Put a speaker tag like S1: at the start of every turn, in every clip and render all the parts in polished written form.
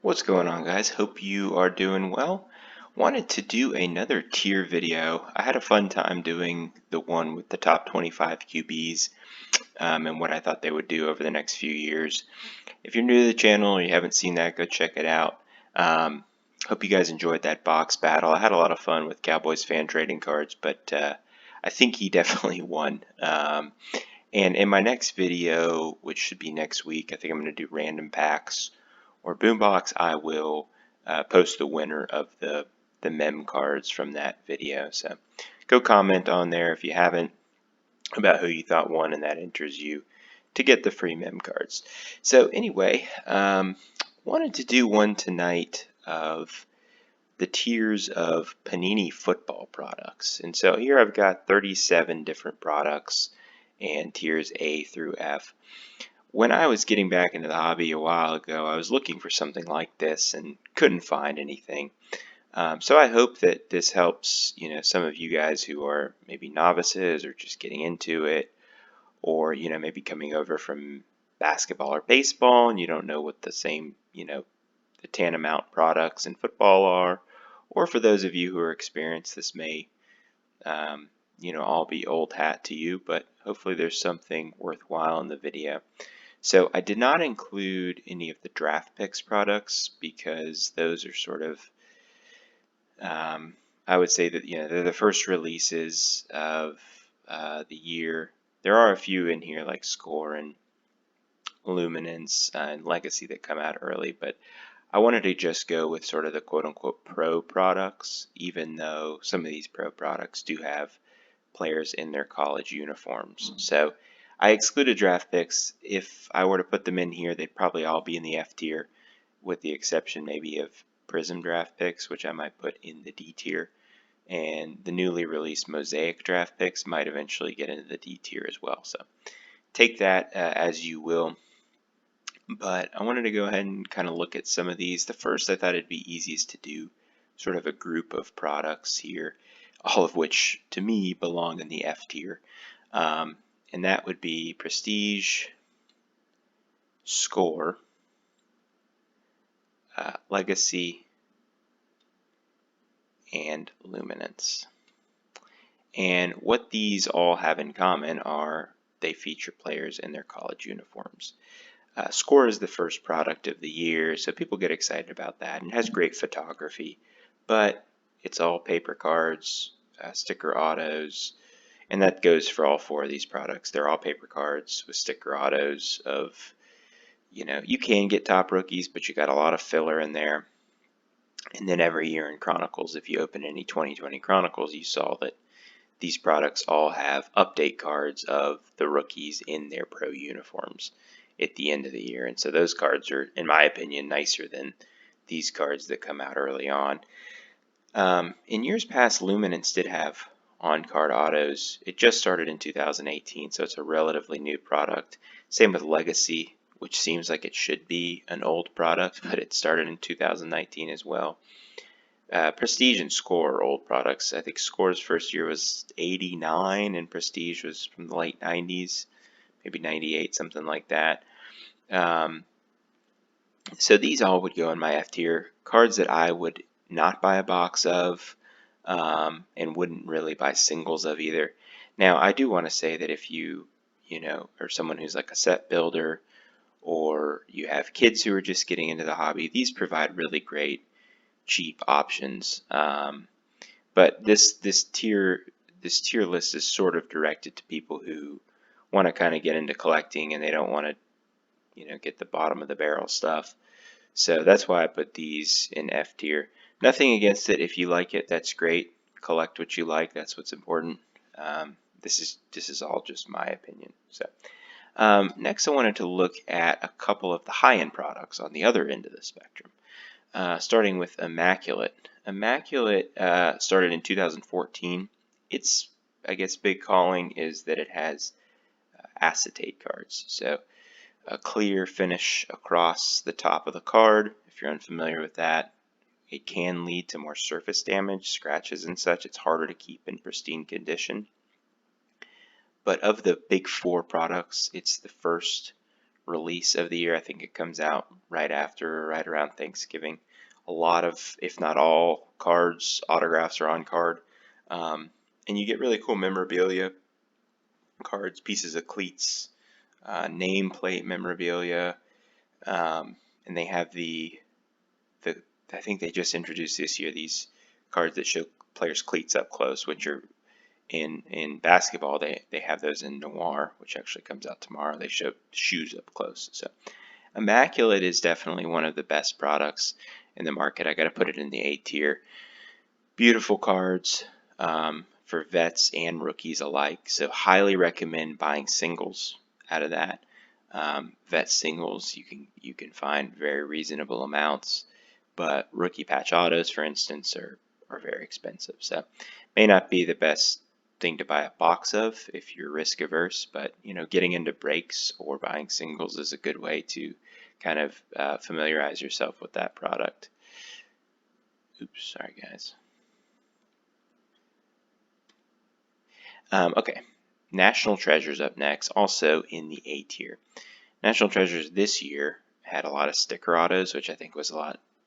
S1: What's going on, guys? Hope you are doing well. Wanted to do another tier video. I had a fun time doing the one with the top 25 QBs and what I thought they would do over the next few years. If you're new to the channel or you haven't seen that, go check it out. Hope you guys enjoyed that box battle. I had a lot of fun with Cowboys fan trading cards, but I think he definitely won. And in my next video, which should be next week, I think I'm going to do random packs or boombox. I will post the winner of the mem cards from that video. So go comment on there if you haven't about who you thought won, and that enters you to get the free mem cards. So anyway, wanted to do one tonight of the tiers of Panini football products. And so here I've got 37 different products and tiers A through F. When I was getting back into the hobby a while ago, I was looking for something like this and couldn't find anything. So I hope that this helps, some of you guys who are maybe novices or just getting into it, or, maybe coming over from basketball or baseball and you don't know what the same, the tantamount products in football are, or for those of you who are experienced, this may, all be old hat to you, but hopefully there's something worthwhile in the video. So I did not include any of the draft picks products because those are sort of, I would say that, they're the first releases of the year. There are a few in here like Score and Luminance and Legacy that come out early, but I wanted to just go with sort of the quote-unquote pro products, even though some of these pro products do have players in their college uniforms. So I excluded draft picks. If I were to put them in here, they'd probably all be in the F tier, with the exception maybe of Prism draft picks, which I might put in the D tier. And the newly released Mosaic draft picks might eventually get into the D tier as well. So take that as you will. But I wanted to go ahead and kind of look at some of these. The first, I thought it'd be easiest to do sort of a group of products here, all of which to me belong in the F tier. And that would be Prestige, Score, Legacy, and Luminance. And what these all have in common are they feature players in their college uniforms. Score is the first product of the year, so people get excited about that, and it has great photography, but it's all paper cards, sticker autos, and that goes for all four of these products. They're all paper cards with sticker autos of, you can get top rookies, but you got a lot of filler in there. And then every year in Chronicles, if you open any 2020 Chronicles, you saw that these products all have update cards of the rookies in their pro uniforms at the end of the year. And so those cards are, in my opinion, nicer than these cards that come out early on. In years past, Luminance did have on-card autos. It just started in 2018, so it's a relatively new product. Same with Legacy, which seems like it should be an old product, but it started in 2019 as well. Prestige and Score are old products. I think Score's first year was 89 and Prestige was from the late 90s, maybe 98, something like that. So these all would go in my F tier. Cards that I would not buy a box of and wouldn't really buy singles of either. Now, I do want to say that if you, are someone who's like a set builder or you have kids who are just getting into the hobby, these provide really great cheap options. But this tier list is sort of directed to people who want to kind of get into collecting and they don't want to get the bottom of the barrel stuff. So that's why I put these in F tier. Nothing against it. If you like it, that's great. Collect what you like. That's what's important. This is all just my opinion. So next, I wanted to look at a couple of the high-end products on the other end of the spectrum. Starting with Immaculate. Immaculate started in 2014. Its, I guess, big calling is that it has acetate cards. So a clear finish across the top of the card. If you're unfamiliar with that, it can lead to more surface damage, scratches and such. It's harder to keep in pristine condition. But of the big four products, it's the first release of the year. I think it comes out right after or right around Thanksgiving. A lot of, if not all, cards, autographs are on card. And you get really cool memorabilia, cards, pieces of cleats, nameplate memorabilia, and they have the I think they just introduced this year these cards that show players' cleats up close, which are in basketball they have those in Noir, which actually comes out tomorrow. They show shoes up close. So Immaculate is definitely one of the best products in the market. I got to put it in the A tier. Beautiful cards for vets and rookies alike. So highly recommend buying singles out of that. Vet singles you can find very reasonable amounts, but rookie patch autos, for instance, are very expensive. So may not be the best thing to buy a box of if you're risk averse, but getting into breaks or buying singles is a good way to kind of familiarize yourself with that product. Oops, sorry guys. Okay, National Treasures up next, also in the A tier. National Treasures this year had a lot of sticker autos, which I think was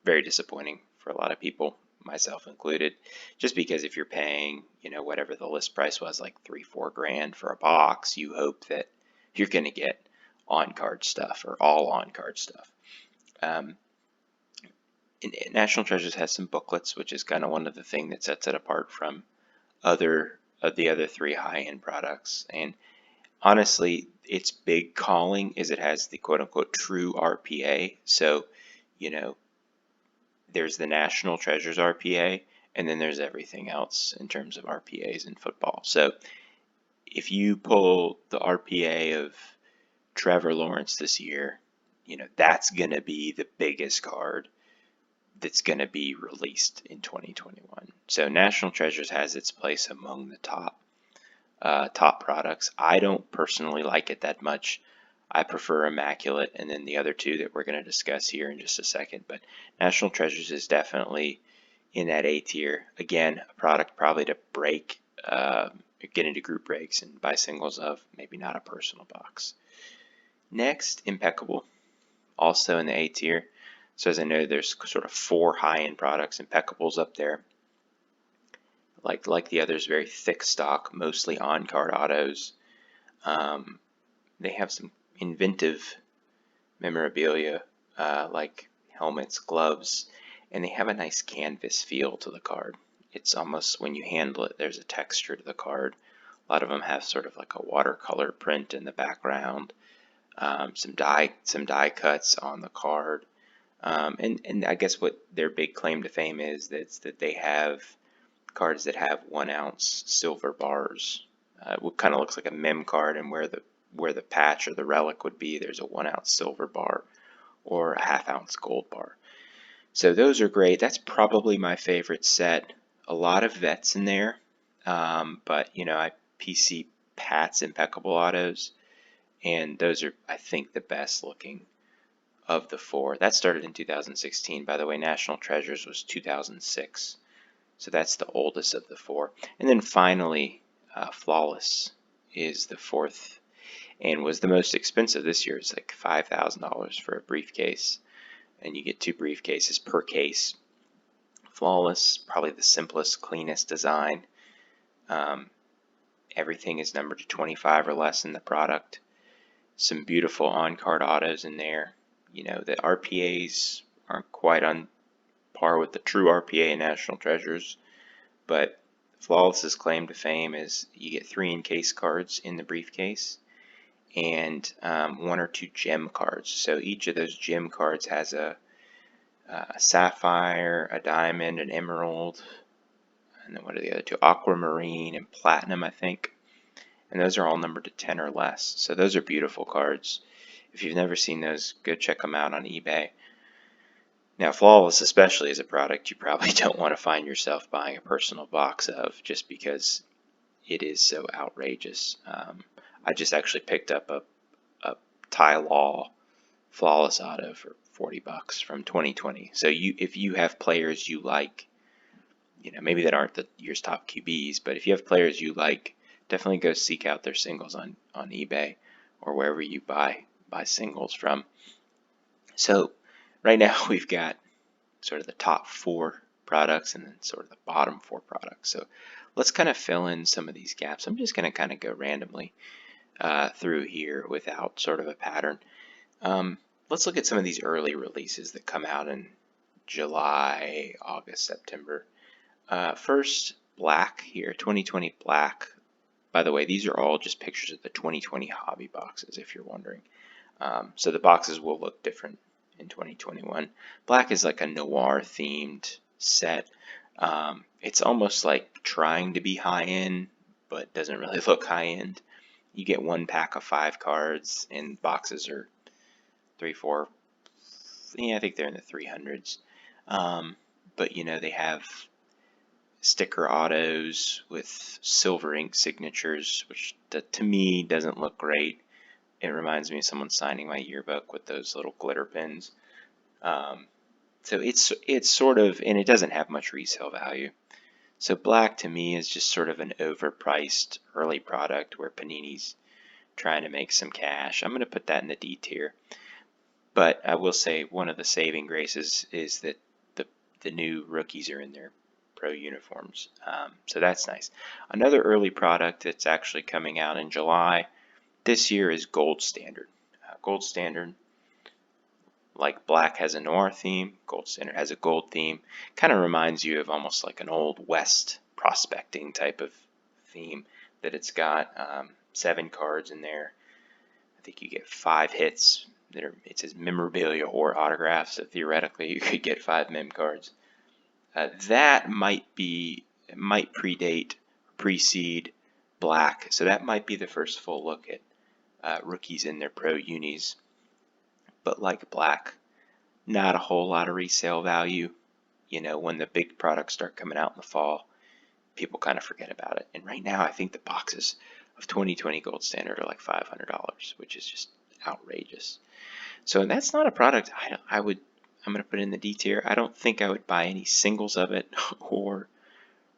S1: very disappointing for a lot of people, myself included, just because if you're paying, whatever the list price was, like $3-4 grand for a box, you hope that you're going to get on-card stuff or all on-card stuff. National Treasures has some booklets, which is kind of one of the things that sets it apart from the other three high-end products. And honestly, its big calling is it has the quote-unquote true RPA. So, there's the National Treasures RPA, and then there's everything else in terms of RPAs in football. So if you pull the RPA of Trevor Lawrence this year, that's going to be the biggest card that's going to be released in 2021. So National Treasures has its place among the top products. I don't personally like it that much. I prefer Immaculate and then the other two that we're going to discuss here in just a second. But National Treasures is definitely in that A tier. Again, a product probably to break, get into group breaks and buy singles of, maybe not a personal box. Next, Impeccable, also in the A tier. So as I know, there's sort of 4 high-end products. Impeccable's up there. Like the others, very thick stock, mostly on-card autos. They have some inventive memorabilia, like helmets, gloves, and they have a nice canvas feel to the card. It's almost, when you handle it, there's a texture to the card. A lot of them have sort of like a watercolor print in the background, some die cuts on the card. And I guess what their big claim to fame is that they have cards that have 1 ounce silver bars. What kind of looks like a mem card, and where the patch or the relic would be, there's a 1 ounce silver bar or a 1/2 ounce gold bar. So those are great. That's probably my favorite set. A lot of vets in there, but I PC Pat's Impeccable autos, and those are, I think, the best looking of the 4. That started in 2016. By the way, National Treasures was 2006. So that's the oldest of the 4. And then finally, Flawless is the 4th and was the most expensive this year. It's like $5,000 for a briefcase, and you get 2 briefcases per case. Flawless, probably the simplest, cleanest design. Everything is numbered to 25 or less in the product. Some beautiful on-card autos in there. The RPAs aren't quite on par with the true RPA in National Treasures, but Flawless's claim to fame is you get 3 encased cards in the briefcase and 1 or 2 gem cards. So each of those gem cards has a sapphire, a diamond, an emerald, and then what are the other 2? Aquamarine and platinum, I think. And those are all numbered to 10 or less. So those are beautiful cards. If you've never seen those, go check them out on eBay. Now, Flawless especially is a product you probably don't want to find yourself buying a personal box of, just because it is so outrageous. I just actually picked up a Ty Law Flawless auto for $40 from 2020. So if you have players you like, maybe that aren't the year's top QBs, but if you have players you like, definitely go seek out their singles on eBay or wherever you buy singles from. So right now we've got sort of the top 4 products and then sort of the bottom 4 products. So let's kind of fill in some of these gaps. I'm just going to kind of go randomly through here without sort of a pattern. Let's look at some of these early releases that come out in July, August, September. First, Black here, 2020 Black. By the way, these are all just pictures of the 2020 hobby boxes, if you're wondering. So the boxes will look different in 2021. Black is like a noir themed set. It's almost like trying to be high end, but doesn't really look high end. You get 1 pack of 5 cards, and boxes are 3, 4. Yeah, I think they're in the 300s. But you know, they have sticker autos with silver ink signatures, which to me doesn't look great. It reminds me of someone signing my yearbook with those little glitter pins. So it's sort of, and it doesn't have much resale value. So Black to me is just sort of an overpriced early product where Panini's trying to make some cash. I'm going to put that in the D tier. But I will say one of the saving graces is that the new rookies are in their pro uniforms. So that's nice. Another early product that's actually coming out in July this year is Gold Standard. Gold Standard, like Black has a noir theme, Gold Standard has a gold theme. Kind of reminds you of almost like an old West prospecting type of theme that it's got. 7 cards in there. I think you get 5 hits. It says memorabilia or autographs, so theoretically you could get 5 mem cards. That might precede Black, so that might be the first full look at rookies in their pro unis. But like Black, not a whole lot of resale value. You know, when the big products start coming out in the fall, people kind of forget about it. And right now, I think the boxes of 2020 Gold Standard are like $500, which is just outrageous. So that's not a product I'm going to put in the D tier. I don't think I would buy any singles of it or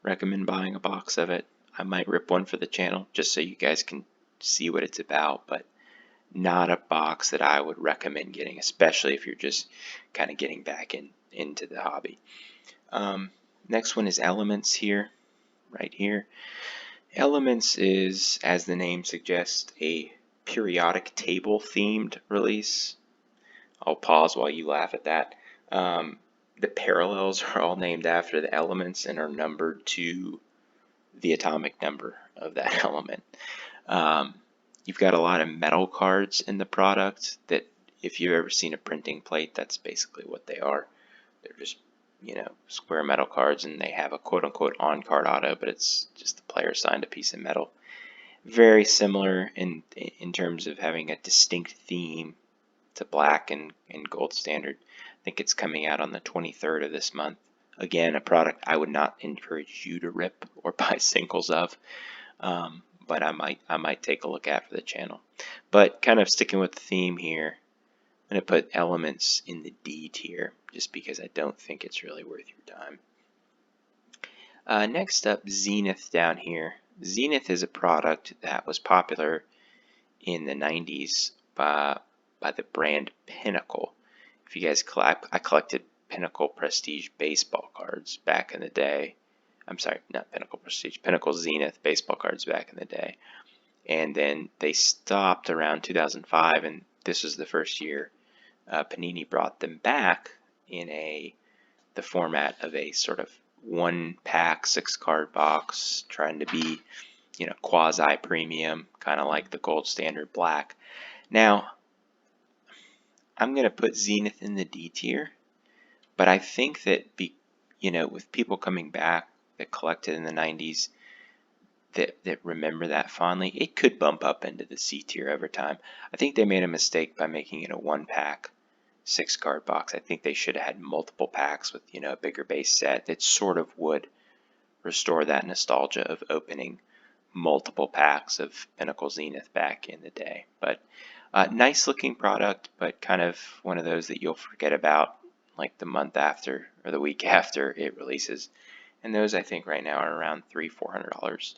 S1: recommend buying a box of it. I might rip one for the channel just so you guys can see what it's about, but not a box that I would recommend getting, especially if you're just kind of getting back into the hobby. Next one is Elements here, right here. Elements is, as the name suggests, a periodic table themed release. I'll pause while you laugh at that. The parallels are all named after the elements and are numbered to the atomic number of that element. You've got a lot of metal cards in the product that, if you've ever seen a printing plate, that's basically what they are. They're just, you know, square metal cards, and they have a quote-unquote on-card auto, but it's just the player signed a piece of metal. Very similar in terms of having a distinct theme to Black and Gold Standard. I think it's coming out on the 23rd of this month. Again, a product I would not encourage you to rip or buy singles of, but I might take a look at for the channel. But kind of sticking with the theme here, I'm going to put Elements in the D tier just because I don't think it's really worth your time. Next up, Zenith down here. Zenith is a product that was popular in the 90s by the brand Pinnacle. If you guys I collected Pinnacle Prestige baseball cards back in the day. I'm sorry, not Pinnacle Prestige, Pinnacle Zenith baseball cards back in the day. And then they stopped around 2005, and this was the first year Panini brought them back in the format of a sort of 1-pack 6-card box, trying to be, you know, quasi premium, kind of like the Gold Standard Black. Now, I'm going to put Zenith in the D tier, but I think that, you know, with people coming back that collected in the 90s that remember that fondly, it could bump up into the C tier over time. I think they made a mistake by making it a 1-pack 6-card box. I think they should have had multiple packs with, you know, a bigger base set that sort of would restore that nostalgia of opening multiple packs of Pinnacle Zenith back in the day. But nice looking product, but kind of one of those that you'll forget about like the month after or the week after it releases. And those, I think, right now are around $300-400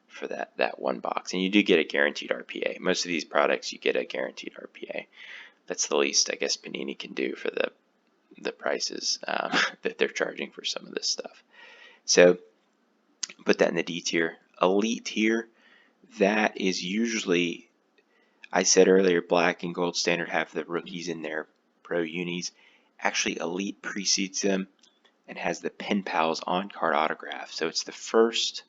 S1: for that one box. And you do get a guaranteed RPA. Most of these products, you get a guaranteed RPA. That's the least, I guess, Panini can do for the the prices that they're charging for some of this stuff. So put that in the D tier. Elite tier, that is usually, I said earlier, black and gold standard have the rookies in their pro unis. Actually, elite precedes them and has the Pen Pals on-card autograph. So it's the first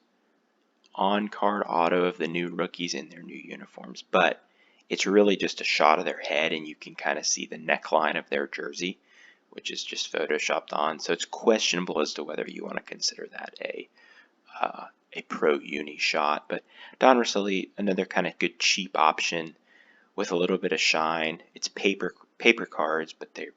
S1: on-card auto of the new rookies in their new uniforms. But it's really just a shot of their head, and you can kind of see the neckline of their jersey, which is just photoshopped on. So it's questionable as to whether you want to consider that a pro uni shot. But Donruss Elite, another kind of good cheap option with a little bit of shine. It's paper cards, but they're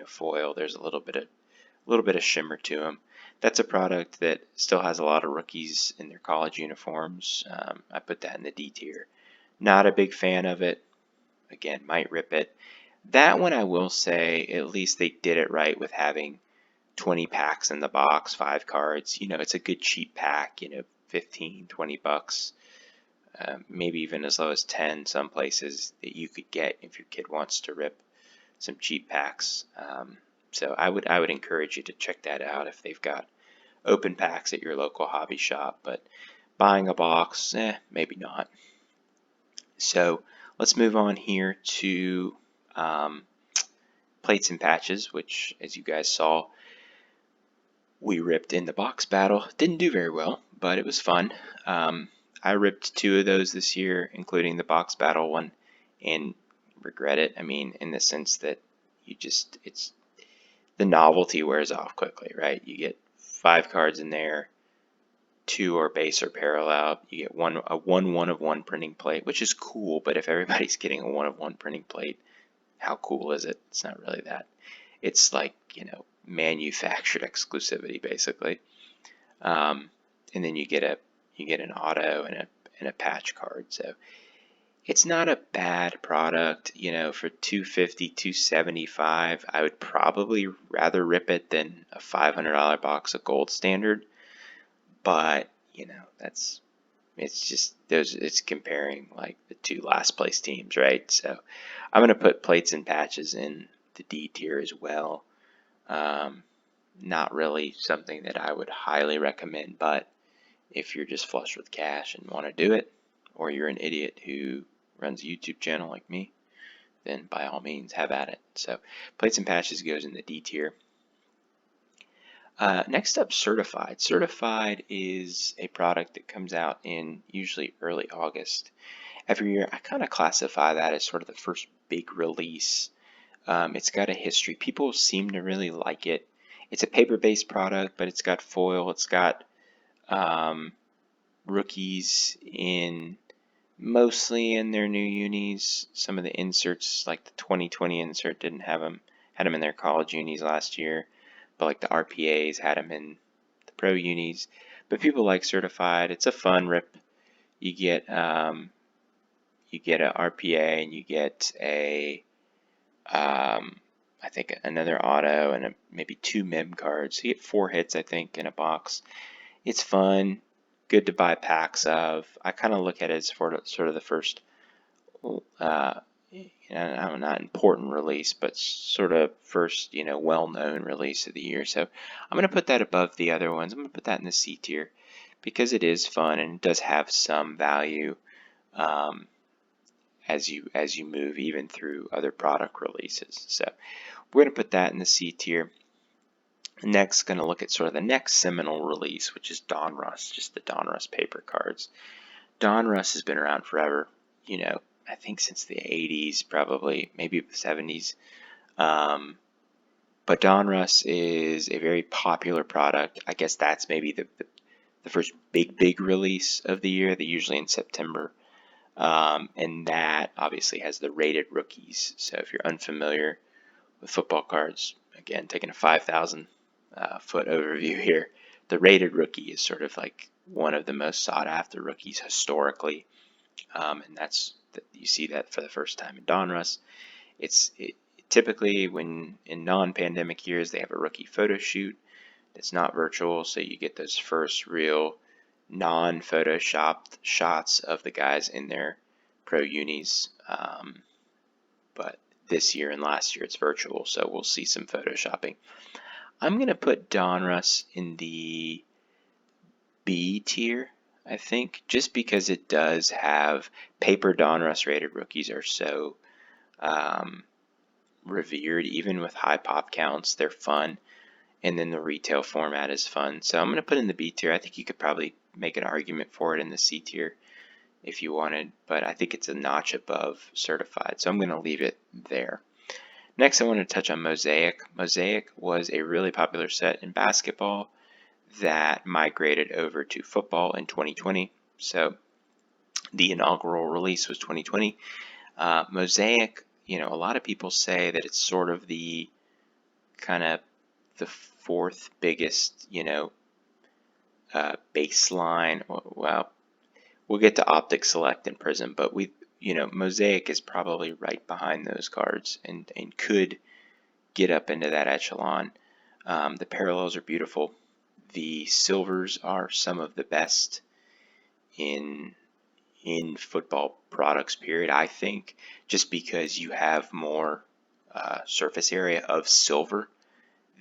S1: foil. There's a little bit of shimmer to them. That's a product that still has a lot of rookies in their college uniforms. I put that in the D tier. Not a big fan of it. Again, might rip it. That one I will say, at least they did it right with having 20 packs in the box, 5 cards. It's a good cheap pack, 15, 20 bucks. Maybe even as low as 10 some places that you could get if your kid wants to rip some cheap packs. So I would encourage you to check that out if they've got open packs at your local hobby shop. But buying a box, maybe not. So let's move on here to plates and patches, which, as you guys saw, we ripped in the box battle. Didn't do very well, but it was fun. I ripped 2 of those this year, including the box battle one, and regret it. I mean, in the sense that it's the novelty wears off quickly, right? You get 5 cards in there, 2 are base or parallel. You get a 1 of 1 printing plate, which is cool, but if everybody's getting a 1 of 1 printing plate, how cool is it? It's not really that. It's like, manufactured exclusivity, basically. And then you get an auto and a patch card. So it's not a bad product, for $250, $275. I would probably rather rip it than a $500 box of gold standard. But it's comparing like the 2 last place teams, right? So I'm going to put plates and patches in the D tier as well. Not really something that I would highly recommend, but if you're just flush with cash and want to do it, or you're an idiot who runs a YouTube channel like me, then by all means have at it. So plates and patches goes in the D tier. Next up, Certified. Certified is a product that comes out in usually early August. Every year, I kind of classify that as sort of the first big release. It's got a history. People seem to really like it. It's a paper-based product, but it's got foil. It's got rookies mostly in their new unis. Some of the inserts, like the 2020 insert, didn't have them. Had them in their college unis last year, but like the RPAs had them in the pro unis. But people like Certified. It's a fun rip. You get a RPA and you get I think another auto and maybe 2 mem cards. So you get 4 hits, I think, in a box. It's fun, good to buy packs of. I kind of look at it as sort of the first, not important release, but sort of first, well-known release of the year. So I'm going to put that above the other ones. I'm going to put that in the C tier because it is fun and it does have some value. As you move even through other product releases. So we're going to put that in the C tier. Next, going to look at sort of the next seminal release, which is Donruss, just the Donruss paper cards. Donruss has been around forever, I think since the 80s, probably, maybe the 70s. But Donruss is a very popular product. I guess that's maybe the first big release of the year. They're usually in September. And that obviously has the rated rookies. So if you're unfamiliar with football cards, again, taking a 5,000 foot overview here, the rated rookie is sort of like one of the most sought after rookies historically. And you see that for the first time in Donruss. Typically when in non-pandemic years, they have a rookie photo shoot. It's not virtual, so you get those first real non-photoshopped shots of the guys in their pro unis. But this year and last year it's virtual, so we'll see some photoshopping. I'm going to put Donruss in the B tier, I think, just because it does have paper Donruss rated rookies are so revered, even with high pop counts. They're fun, and then the retail format is fun. So I'm going to put in the B tier. I think you could probably make an argument for it in the C tier if you wanted, but I think it's a notch above certified, so I'm going to leave it there. Next, I want to touch on Mosaic. Mosaic was a really popular set in basketball that migrated over to football in 2020. So the inaugural release was 2020. Mosaic, a lot of people say that it's sort of the kind of the fourth biggest, baseline. Well, we'll get to Optic, Select, and Prism, but Mosaic is probably right behind those cards and could get up into that echelon. The parallels are beautiful. The silvers are some of the best in football products, period, I think, just because you have more surface area of silver.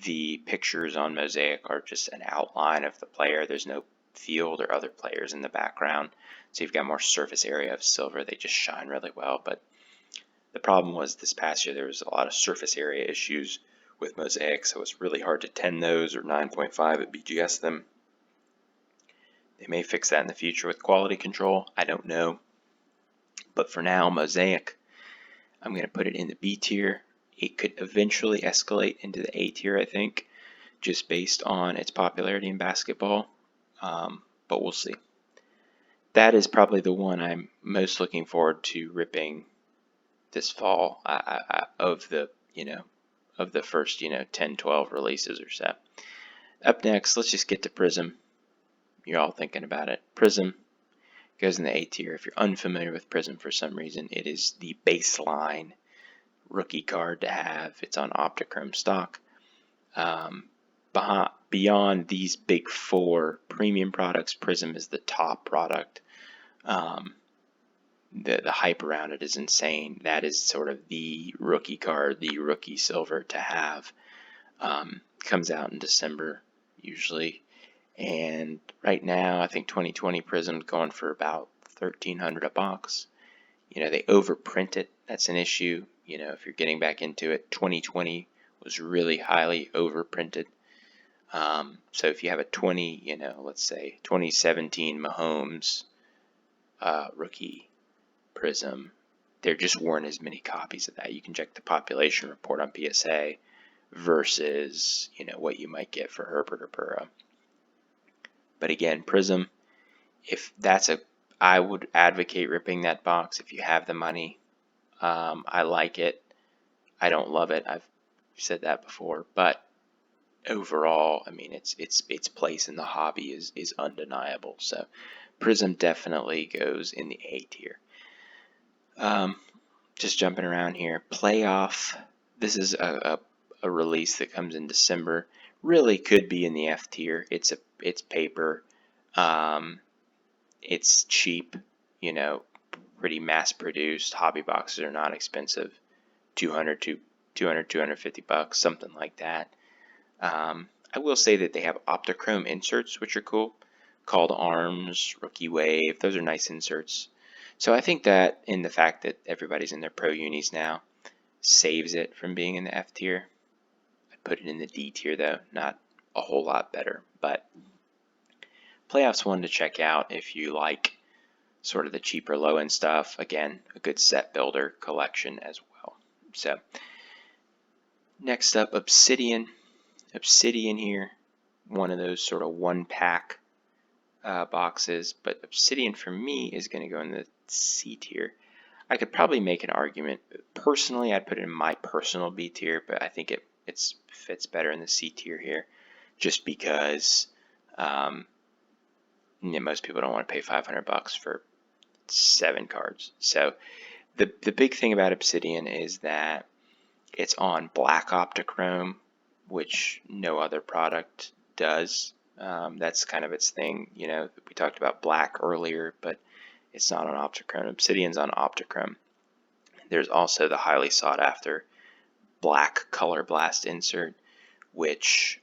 S1: The pictures on Mosaic are just an outline of the player. There's no field or other players in the background, so you've got more surface area of silver. They just shine really well, but the problem was this past year there was a lot of surface area issues with Mosaic, so it's really hard to 10 those or 9.5 at BGS them. They may fix that in the future with quality control. I don't know. But for now, Mosaic, I'm going to put it in the B tier. It could eventually escalate into the A tier, I think, just based on its popularity in basketball. But we'll see. That is probably the one I'm most looking forward to ripping this fall of the first 10, 12 releases or so. Up next, let's just get to Prism. You're all thinking about it. Prism goes in the A tier. If you're unfamiliar with Prism for some reason, it is the baseline rookie card to have. It's on Optichrome stock. Beyond these big four premium products, Prism is the top product. The hype around it is insane. That is sort of the rookie card, the rookie silver to have. Comes out in December usually. And right now, I think 2020 Prism's going for about $1,300 a box. They overprint it. That's an issue. If you're getting back into it, 2020 was really highly overprinted. So if you have a let's say 2017 Mahomes rookie Prism, there just weren't as many copies of that. You can check the population report on PSA versus what you might get for Herbert or Burrow. But again, Prism, I would advocate ripping that box if you have the money. I like it. I don't love it. I've said that before, but overall, I mean, its place in the hobby is undeniable. So Prism definitely goes in the A tier. Just jumping around here. Playoff. This is a release that comes in December. Really could be in the F tier. It's paper. It's cheap. Pretty mass produced. Hobby boxes are not expensive. $250, something like that. I will say that they have Optichrome inserts, which are cool, called Arms, Rookie Wave. Those are nice inserts. So I think that in the fact that everybody's in their pro unis now saves it from being in the F tier. I'd put it in the D tier though, not a whole lot better. But Playoff's one to check out if you like sort of the cheaper low end stuff. Again, a good set builder collection as well. So next up, Obsidian. Obsidian here, one of those sort of one pack boxes, but Obsidian for me is going to go in the C tier. I could probably make an argument. Personally, I'd put it in my personal B tier, but I think it fits better in the C tier here, just because most people don't want to pay $500 for 7 cards. So the big thing about Obsidian is that it's on black Optichrome, which no other product does. That's kind of its thing. We talked about black earlier, but it's not on Optichrome. Obsidian's on Optichrome. There's also the highly sought after black color blast insert, which,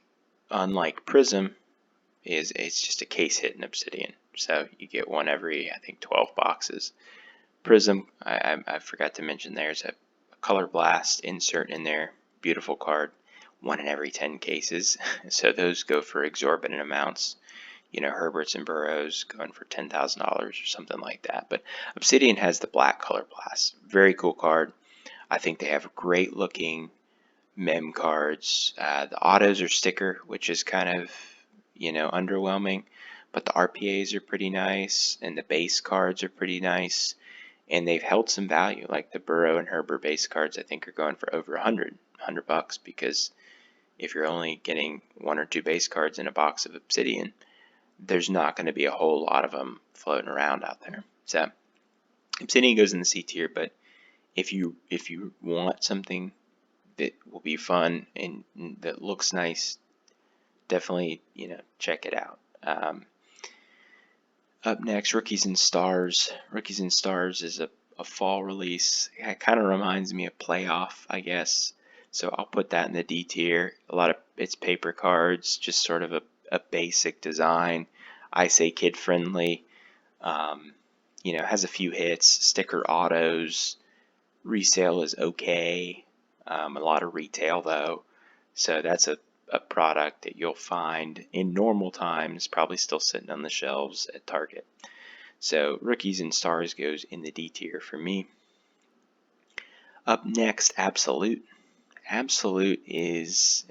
S1: unlike Prism, it's just a case hit in Obsidian. So you get one every, I think, 12 boxes. Prism, I forgot to mention, there's a color blast insert in there. Beautiful card. One in every 10 cases. So those go for exorbitant amounts. You know, Herberts and Burrows going for $10,000 or something like that. But Obsidian has the black color blast. Very cool card. I think they have great looking mem cards. The autos are sticker, which is kind of, underwhelming. But the RPAs are pretty nice, and the base cards are pretty nice. And they've held some value. Like the Burrow and Herbert base cards, I think, are going for over $100 because if you're only getting one or two base cards in a box of Obsidian, there's not going to be a whole lot of them floating around out there. So Obsidian goes in the C tier, but if you want something that will be fun and that looks nice, definitely check it out. Up next, Rookies and Stars. Rookies and Stars is a fall release. It kind of reminds me of Playoff, I guess. So I'll put that in the D tier. A lot of it's paper cards, just sort of a basic design. I say kid friendly. Has a few hits, sticker autos. Resale is okay. A lot of retail though. So that's a product that you'll find in normal times probably still sitting on the shelves at Target. So Rookies and Stars goes in the D tier for me. Up next, Absolute. Absolute is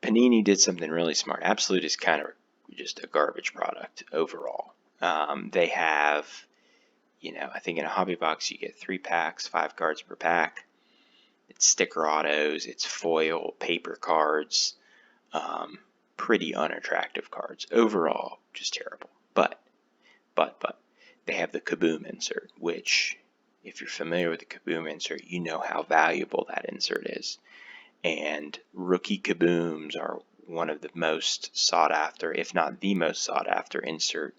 S1: Panini did something really smart. Absolute is kind of just a garbage product overall. They have, I think in a hobby box you get 3 packs, 5 cards per pack. It's sticker autos, it's foil, paper cards, pretty unattractive cards. Overall, just terrible. But, they have the Kaboom insert, which, if you're familiar with the Kaboom insert, you know how valuable that insert is. And rookie Kabooms are one of the most sought after, if not the most sought after insert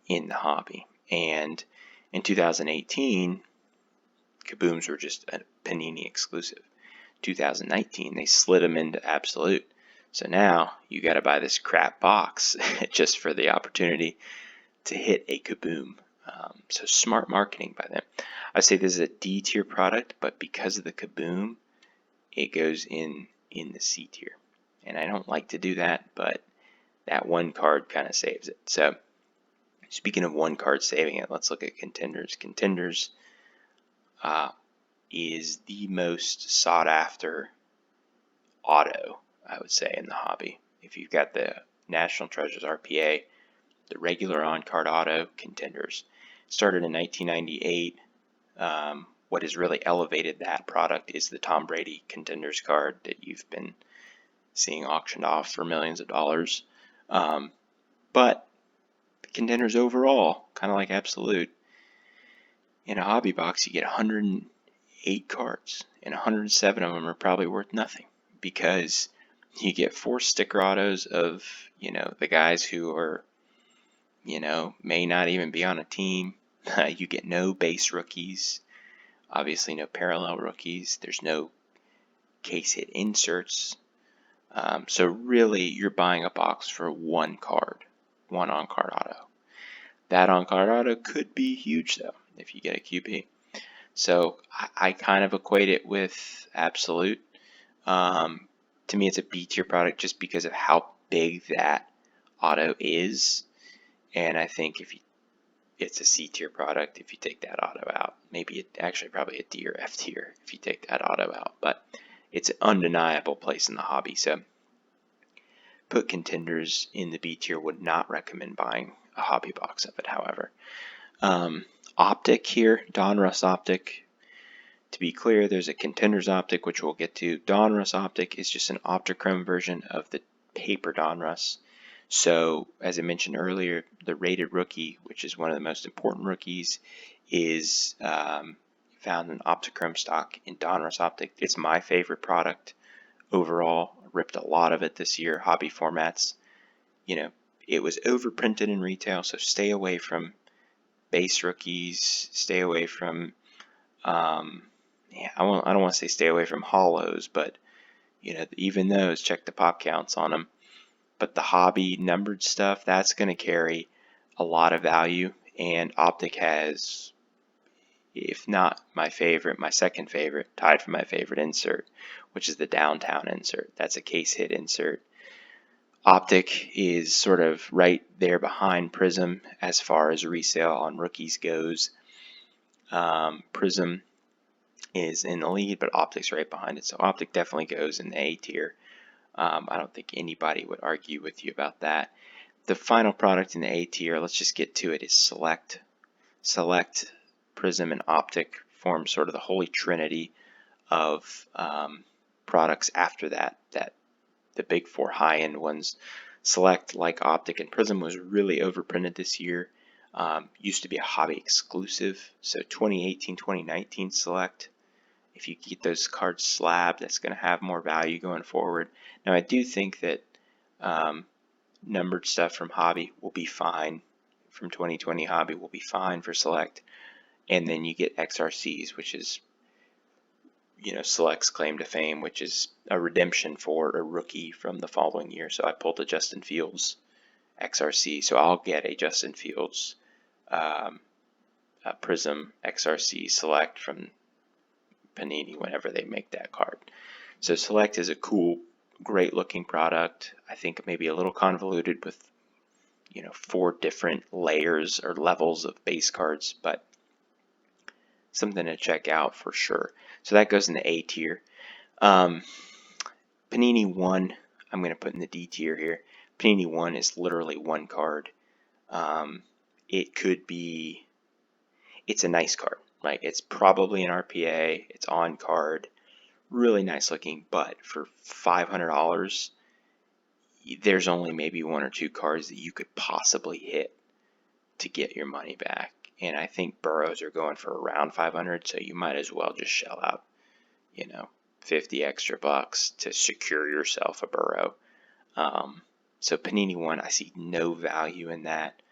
S1: in the hobby. And in 2018, Kabooms were just a Panini exclusive. 2019, they slid them into Absolute. So now you got to buy this crap box just for the opportunity to hit a Kaboom. So smart marketing by them. I say this is a D tier product, but because of the Kaboom, it goes in the C tier. And I don't like to do that, but that one card kind of saves it. So speaking of one card saving it, let's look at Contenders. Contenders is the most sought after auto, I would say, in the hobby. If you've got the National Treasures RPA, the regular on-card auto, Contenders. Started in 1998. What has really elevated that product is the Tom Brady Contenders card that you've been seeing auctioned off for millions of dollars. But the Contenders overall, kind of like Absolute, in a hobby box you get 108 cards, and 107 of them are probably worth nothing because you get 4 sticker autos of, the guys who are, may not even be on a team. You get no base rookies, obviously no parallel rookies. There's no case hit inserts. So really, you're buying a box for one card, one on-card auto. That on-card auto could be huge though if you get a QB. So I kind of equate it with Absolute. To me, it's a B tier product just because of how big that auto is. And I think it's a C tier product if you take that auto out. Maybe probably a D or F tier if you take that auto out. But it's an undeniable place in the hobby. So put Contenders in the B tier. Would not recommend buying a hobby box of it, however. Optic here, Donruss Optic. To be clear, there's a Contenders Optic, which we'll get to. Donruss Optic is just an Optichrome version of the paper Donruss. So, as I mentioned earlier, the rated rookie, which is one of the most important rookies, is found in Optichrome stock in Donruss Optic. It's my favorite product overall. I ripped a lot of it this year, hobby formats. It was overprinted in retail, so stay away from base rookies, stay away from Yeah, I don't want to say stay away from hollows, but you know, even those, check the pop counts on them. But the hobby numbered stuff, that's going to carry a lot of value. And Optic has, if not my favorite, my second favorite, tied for my favorite insert, which is the downtown insert. That's a case hit insert. Optic is sort of right there behind Prism as far as resale on rookies goes. Prism is in the lead, but Optic's right behind it. So Optic definitely goes in the A tier. I don't think anybody would argue with you about that. The final product in the A tier, let's just get to it, is Select. Select, Prism, and Optic form sort of the holy trinity of products after that, the big four high-end ones. Select, like Optic and Prism, was really overprinted this year. Used to be a hobby exclusive, so 2018, 2019 Select. If you get those cards slabbed, that's going to have more value going forward. Now, I do think that numbered stuff from Hobby will be fine. From 2020 Hobby will be fine for Select. And then you get XRCs, which is, you know, Select's claim to fame, which is a redemption for a rookie from the following year. So I pulled a Justin Fields XRC. So I'll get a Justin Fields a Prism XRC Select from Panini whenever they make that card. So Select is a cool, great looking product. I think maybe a little convoluted with, you know, 4 different layers or levels of base cards, but something to check out for sure. So that goes in the A tier. Panini 1, I'm going to put in the D tier here. Panini 1 is literally one card. It could be, it's a nice card. Like, it's probably an RPA, it's on card, really nice looking, but for $500, there's only maybe 1 or 2 cards that you could possibly hit to get your money back. And I think burrows are going for around 500, so you might as well just shell out, you know, 50 extra bucks to secure yourself a burrow. So Panini 1, I see no value in that.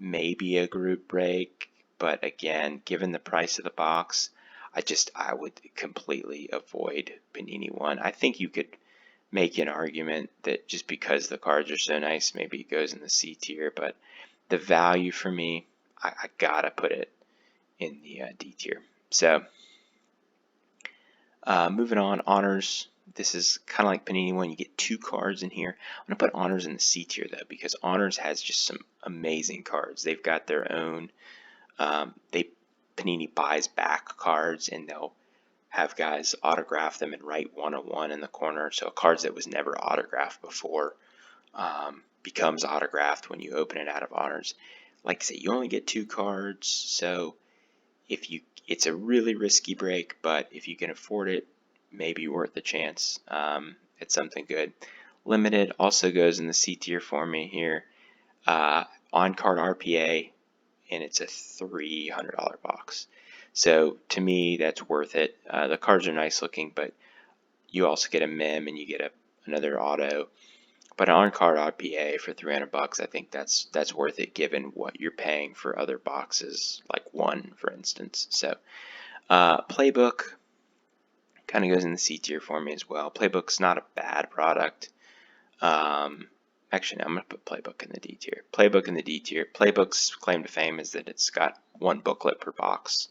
S1: Maybe a group break, but again, given the price of the box, I would completely avoid Panini 1. I think you could make an argument that just because the cards are so nice, maybe it goes in the C tier, but the value for me, I gotta put it in the D tier. So moving on, honors. This is kind of like Panini 1. You get 2 cards in here. I'm gonna put honors in the C tier though, because honors has just some amazing cards. They've got their own. Panini buys back cards, and they'll have guys autograph them and write 101 in the corner. So cards that was never autographed before becomes autographed when you open it out of honors. Like I say, you only get 2 cards, so it's a really risky break, but if you can afford it, maybe worth the chance. It's something good. Limited also goes in the C tier for me here. On card RPA, and it's a $300 box. So to me, that's worth it. The cards are nice looking, but you also get a mem and you get another auto. But on card RPA for 300 bucks, I think that's worth it given what you're paying for other boxes, like 1, for instance. So Playbook kind of goes in the C tier for me as well. Playbook's not a bad product. Actually, no, I'm going to put Playbook in the D tier. Playbook in the D tier. Playbook's claim to fame is that it's got 1 booklet per box,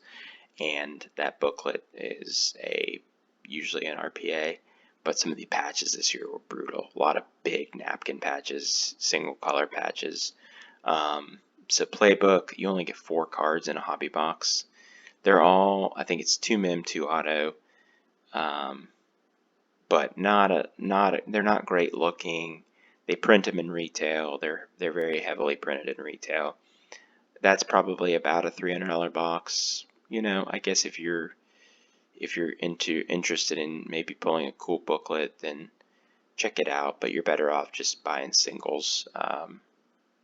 S1: and that booklet is usually an RPA, but some of the patches this year were brutal. A lot of big napkin patches, single color patches. So Playbook, you only get 4 cards in a hobby box. They're all, I think it's 2 mem, 2 auto, but they're not great looking. They print them in retail. They're very heavily printed in retail. That's probably about a $300 box. You know, I guess if you're interested in maybe pulling a cool booklet, then check it out. But you're better off just buying singles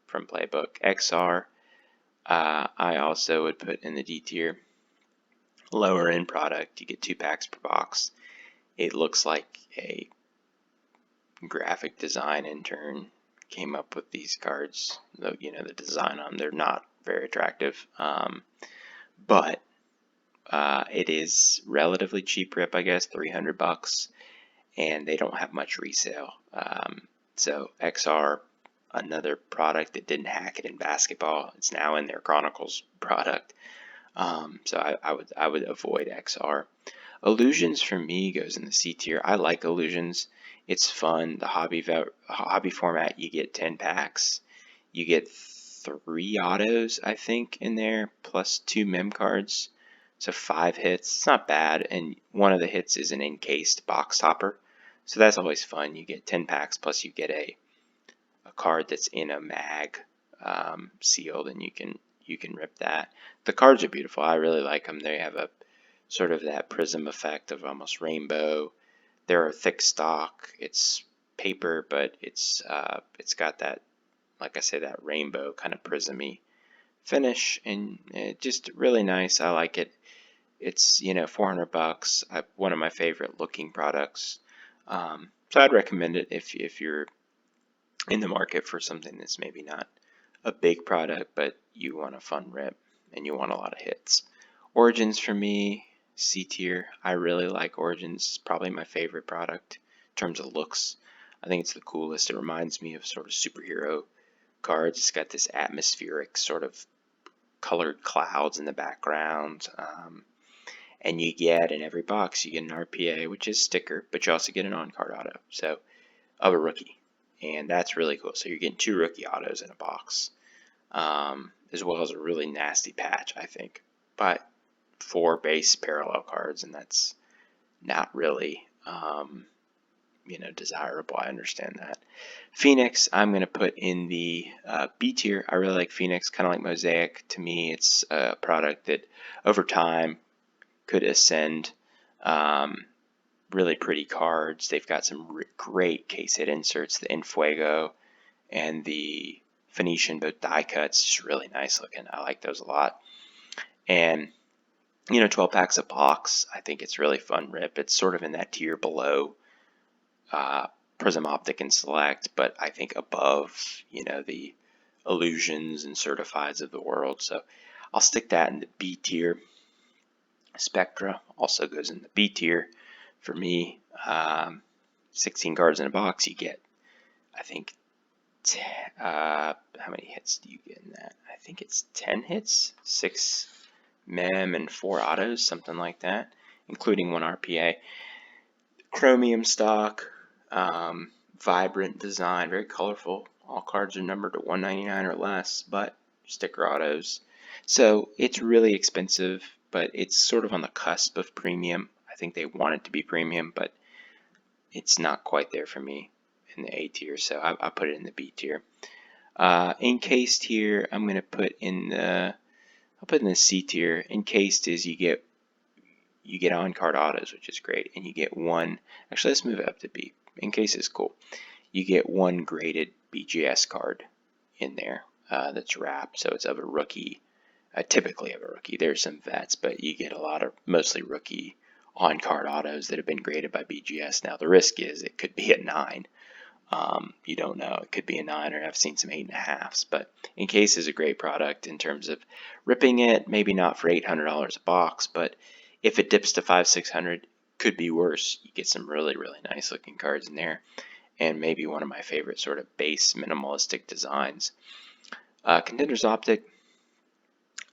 S1: from Playbook. XR, I also would put in the D tier. Lower end product. You get 2 packs per box. It looks like a graphic design intern came up with these cards. Though, you know, the design on them, they're not very attractive. But It is relatively cheap rip, I guess, 300 bucks, and they don't have much resale. So XR, another product that didn't hack it in basketball, it's now in their Chronicles product. So I would avoid XR. Illusions for me goes in the C tier. I like Illusions. It's fun. The hobby format, you get 10 packs. You get 3 autos, I think, in there, plus 2 mem cards. So 5 hits. It's not bad. And one of the hits is an encased box topper. So that's always fun. You get 10 packs, plus you get a card that's in a mag sealed, and you can rip that. The cards are beautiful. I really like them. They have a sort of that prism effect of almost rainbow. They're a thick stock. It's paper, but it's got that, like I say, that rainbow kind of prismy finish, and just really nice. I like it. It's 400 bucks. One of my favorite looking products. So I'd recommend it if you're in the market for something that's maybe not a big product, but you want a fun rip and you want a lot of hits. Origins for me, C tier. I really like Origins. It's probably my favorite product in terms of looks. I think it's the coolest. It reminds me of sort of superhero cards. It's got this atmospheric sort of colored clouds in the background. And you get in every box, you get an RPA, which is sticker, but you also get an on-card auto, so of a rookie. And that's really cool. So you're getting 2 rookie autos in a box, as well as a really nasty patch, I think. But 4 base parallel cards, and that's not really, desirable. I understand that. Phoenix, I'm going to put in the B tier. I really like Phoenix, kind of like Mosaic. To me, it's a product that over time could ascend. Really pretty cards. They've got some great case hit inserts, the Enfuego and the Phoenician, both die cuts, just really nice looking. I like those a lot. And 12 packs a box, I think it's really fun rip. It's sort of in that tier below Prism, Optic, and Select, but I think above the Illusions and Certifieds of the world. So I'll stick that in the B tier. Spectra also goes in the B tier for me. 16 cards in a box, you get, I think, how many hits do you get in that? I think it's 10 hits, 6 mem and 4 autos, something like that, including 1 RPA. Chromium stock, vibrant design, very colorful. All cards are numbered to 199 or less, but sticker autos. So it's really expensive, but it's sort of on the cusp of premium. I think they want it to be premium, but it's not quite there for me in the A tier, so I put it in the B tier. Encased here, I'm gonna put in the C tier. Encased is you get on card autos, which is great, and you get 1. Actually, let's move it up to B. Encased is cool. You get 1 graded BGS card in there that's wrapped, so it's of a rookie. Typically of a rookie. There's some vets, but you get a lot of mostly rookie on-card autos that have been graded by BGS. Now the risk is it could be a 9. You don't know. It could be a 9, or I've seen some 8.5s. But Encased is a great product in terms of ripping it. Maybe not for $800 a box, but if it dips to $500-600, could be worse. You get some really nice looking cards in there, and maybe one of my favorite sort of base minimalistic designs. Contenders Optic,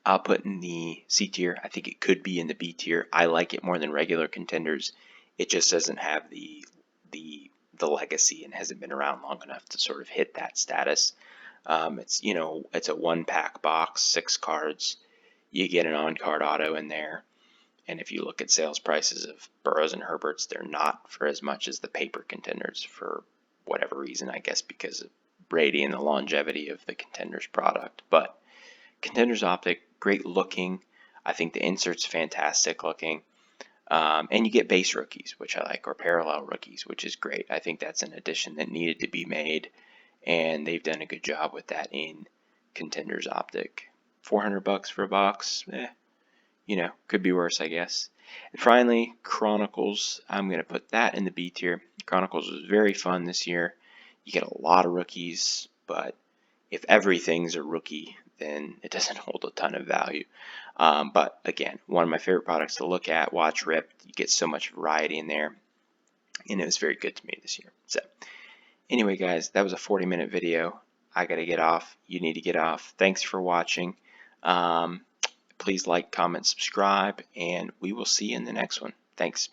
S1: I'll put in the C tier. I think it could be in the B tier. I like it more than regular Contenders. It just doesn't have the legacy and hasn't been around long enough to sort of hit that status. It's a 1-pack box, 6 cards. You get an on-card auto in there, and if you look at sales prices of Burrows and Herberts, they're not for as much as the paper Contenders for whatever reason. I guess because of Brady and the longevity of the Contenders product, but Contenders Optic, great looking. I think the insert's fantastic looking. And you get base rookies, which I like, or parallel rookies, which is great. I think that's an addition that needed to be made, and they've done a good job with that in Contenders Optic. 400 bucks for a box, could be worse, I guess. And finally, Chronicles, I'm going to put that in the B tier. Chronicles was very fun this year. You get a lot of rookies, but if everything's a rookie, then it doesn't hold a ton of value. But again, one of my favorite products to look at, watch rip. You get so much variety in there, and it was very good to me this year. So anyway, guys, that was a 40-minute video. I got to get off. You need to get off. Thanks for watching. Please like, comment, subscribe, and we will see you in the next one. Thanks.